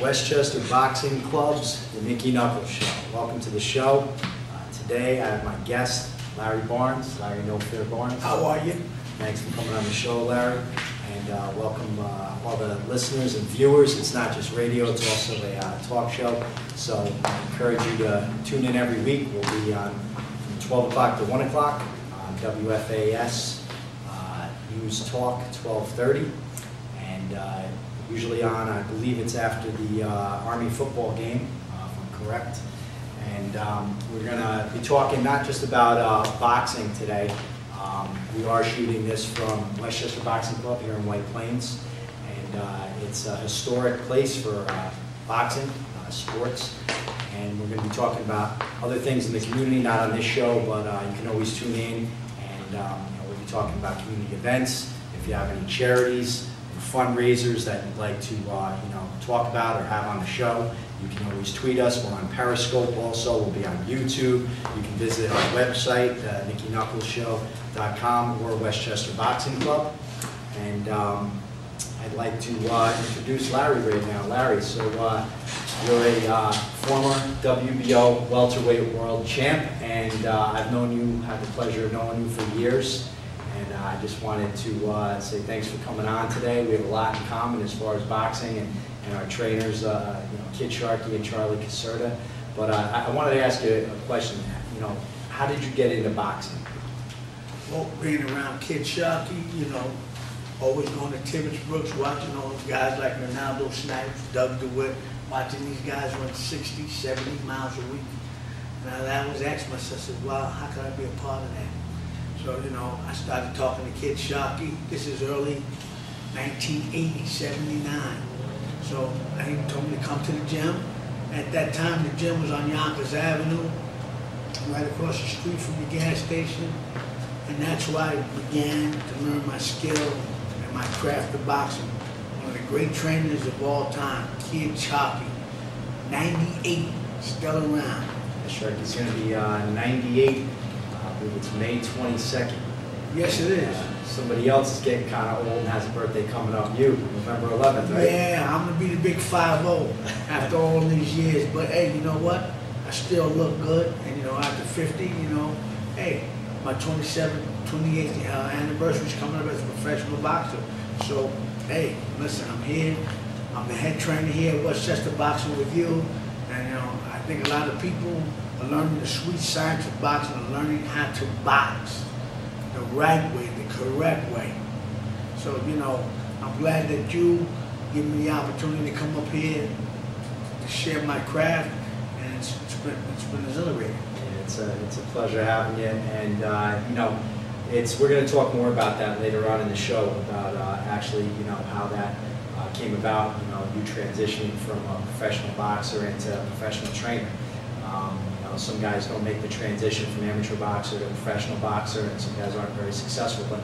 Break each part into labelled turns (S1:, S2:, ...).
S1: Westchester Boxing Club's The Nicky Show. Welcome to the show. Today I have my guest, Larry Barnes, Larry No Fear Barnes.
S2: How are you?
S1: Thanks for coming on the show, Larry. And welcome all the listeners and viewers. It's not just radio, it's also a talk show. So I encourage you to tune in every week. We'll be on from 12 o'clock to 1 o'clock on WFAS News Talk 1230. And usually on, I believe it's after the Army football game, if I'm correct. And we're going to be talking not just about boxing today. We are shooting this from Westchester Boxing Club here in White Plains. And it's a historic place for boxing, sports. And we're going to be talking about other things in the community, not on this show, but you can always tune in. And we'll be talking about community events. If you have any charities, fundraisers that you'd like to talk about or have on the show, you can always tweet us. We're on Periscope also. We'll be on YouTube. You can visit our website, NickyKnucklesShow.com, or Westchester Boxing Club. And I'd like to introduce Larry right now. Larry, so you're a former WBO welterweight world champ, and I've known you, had the pleasure of knowing you for years. And I just wanted to say thanks for coming on today. We have a lot in common as far as boxing and our trainers, Kid Sharkey and Charlie Caserta. But I wanted to ask you a question. How did you get into boxing?
S2: Well, being around Kid Sharkey, always going to Tibbetts Brooks, watching all those guys like Ronaldo Snipes, Doug DeWitt, watching these guys run 60, 70 miles a week. And I always asked myself, I said, wow, how can I be a part of that? So, I started talking to Kid Sharkey. This is early 1980, 79. So he told me to come to the gym. At that time, the gym was on Yonkers Avenue, right across the street from the gas station. And that's where I began to learn my skill and my craft of boxing. One of the great trainers of all time, Kid Sharkey, 98, still around.
S1: That's right, he's going to be 98. It's May 22nd.
S2: Yes, it is.
S1: Somebody else is getting kind of old and has a birthday coming up. You, November 11th, right?
S2: Yeah, I'm going to be the big 5-0 after all these years. But hey, you know what? I still look good. And after 50, hey, my 28th anniversary is coming up as a professional boxer. So, hey, listen, I'm here. I'm the head trainer here at Westchester Boxing with you. And, I think a lot of people are learning the sweet science of boxing and learning how to box the right way, the correct way. So, I'm glad that you give me the opportunity to come up here to share my craft, and it's been exhilarating.
S1: Yeah, it's a pleasure having you, and we're going to talk more about that later on in the show, about actually how that came about, you transitioning from a professional boxer into a professional trainer. Some guys don't make the transition from amateur boxer to professional boxer, and some guys aren't very successful. But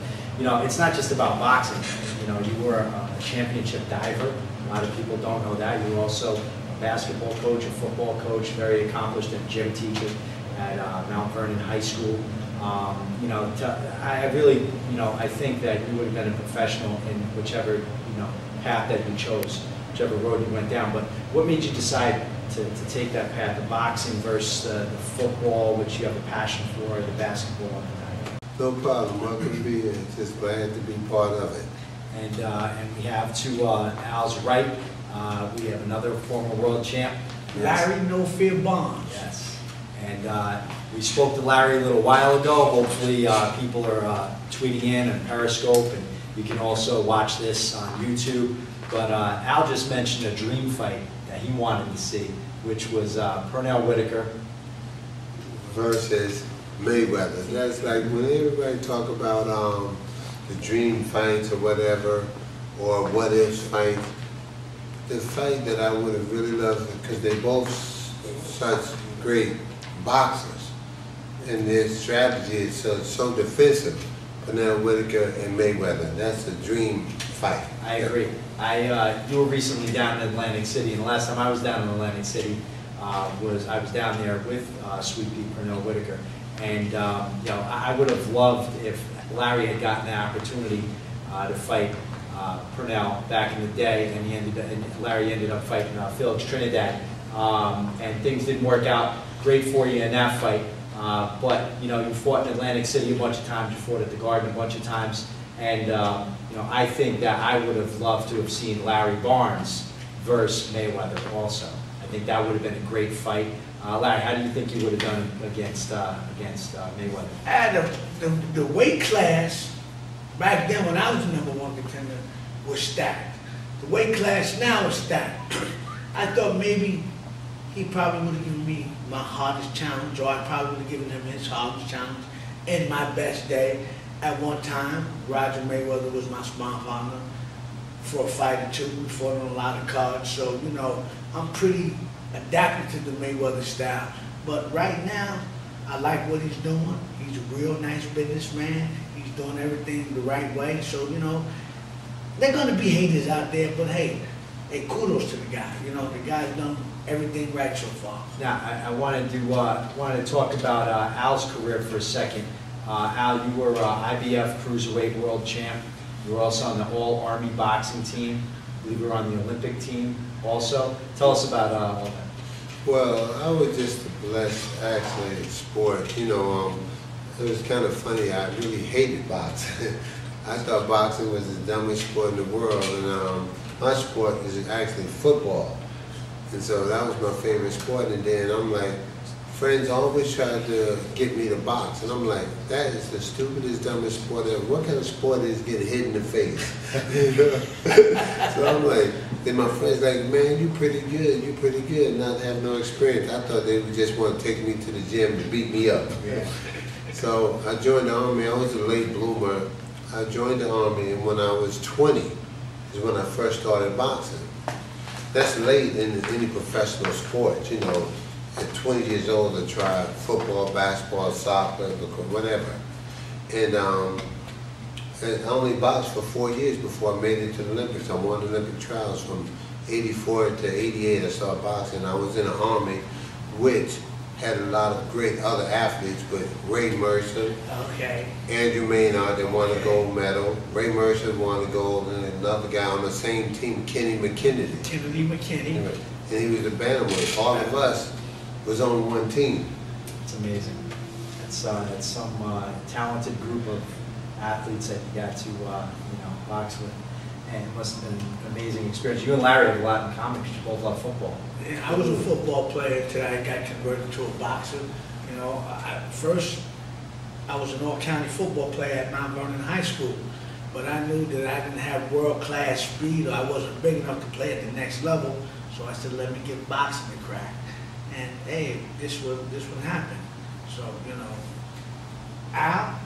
S1: it's not just about boxing. You were a championship diver. A lot of people don't know that. You were also a basketball coach, a football coach, very accomplished, and gym teacher at Mount Vernon High School. I really, I think that you would have been a professional in whichever path that you chose, whichever road you went down. But what made you decide to take that path, the boxing versus the football, which you have a passion for, the basketball?
S3: No problem. Welcome to be here. Just glad to be part of it.
S1: And we have to Al's right. We have another former world champ,
S2: Larry No Fear Barnes.
S1: Yes. And we spoke to Larry a little while ago. Hopefully people are tweeting in and Periscope, and you can also watch this on YouTube. But Al just mentioned a dream fight that he wanted to see, which was Pernell Whitaker
S3: versus Mayweather. That's like when everybody talk about the dream fights or whatever, or what if fights. The fight that I would have really loved, because they both such great boxers, and their strategy is so defensive. Pernell Whitaker and Mayweather. That's a dream fight.
S1: I agree. You were recently down in Atlantic City, and the last time I was down in Atlantic City I was down there with Sweet Pea Pernell Whitaker, and I would have loved if Larry had gotten the opportunity to fight Purnell back in the day, and Larry ended up fighting Felix Trinidad, and things didn't work out great for you in that fight. But you fought in Atlantic City a bunch of times, you fought at the Garden a bunch of times, and I think that I would have loved to have seen Larry Barnes versus Mayweather also. I think that would have been a great fight. Larry, how do you think you would have done against Mayweather?
S2: The weight class back then when I was the #1 contender was stacked. The weight class now is stacked. I thought maybe he probably would have given me my hardest challenge, or I probably would have given him his hardest challenge in my best day. At one time, Roger Mayweather was my sparring partner for a fight or two. We fought on a lot of cards, so I'm pretty adapted to the Mayweather style. But right now, I like what he's doing. He's a real nice businessman. He's doing everything the right way. So they're gonna be haters out there, but hey, kudos to the guy. The guy's done everything right so far.
S1: Now, I wanted to talk about Al's career for a second. Al, you were IBF Cruiserweight World Champ. You were also on the All-Army Boxing team. I believe you were on the Olympic team also. Tell us about all that.
S3: Well, I was just blessed, actually, sport. It was kind of funny. I really hated boxing. I thought boxing was the dumbest sport in the world, and my sport is actually football. And so that was my favorite sport, and then I'm like, friends always tried to get me to box, and I'm like, that is the stupidest, dumbest sport ever. What kind of sport is getting hit in the face? So I'm like, then my friends like, man, you pretty good, not have no experience. I thought they would just want to take me to the gym to beat me up.
S1: Yeah.
S3: So I joined the Army. I was a late bloomer. I joined the Army, and when I was 20 is when I first started boxing. That's late in any professional sport, At 20 years old, I tried football, basketball, soccer, whatever. And I only boxed for 4 years before I made it to the Olympics. I won Olympic trials from 84 to 88. I started boxing. I was in the Army, which had a lot of great other athletes, but Ray Mercer, Andrew Maynard, that won a gold medal. Ray Mercer won a gold, and another guy on the same team, Kenny McKinney. And he was a bantamweight. All of us was on one team.
S1: It's amazing. It's some talented group of athletes that you got to box with, and it must have been an amazing experience. You and Larry have a lot in common because you both love football.
S2: Yeah, I was a football player until I got converted to a boxer. First I was an all-county football player at Mount Vernon High School, but I knew that I didn't have world-class speed, or I wasn't big enough to play at the next level. So I said, let me give boxing a crack. And hey, this would happen. So Al.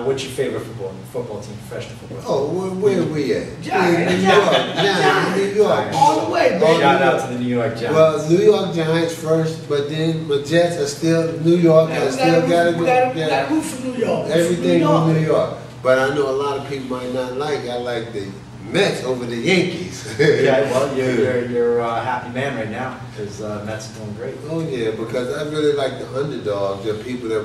S1: What's your favorite football team, professional football team?
S3: Oh, where are we at?
S2: Giants.
S3: New York.
S2: All the way, baby.
S1: Shout out to the New York Giants.
S3: Well, New York Giants first, but then the Jets are still New York. I still gotta go.
S2: We gotta root for New York.
S3: Everything from New York. But I know a lot of people might not like. I like the Mets over the Yankees.
S1: Yeah, well, you're a happy man right now because Mets are doing great.
S3: Oh yeah, because I really like the underdogs. The people that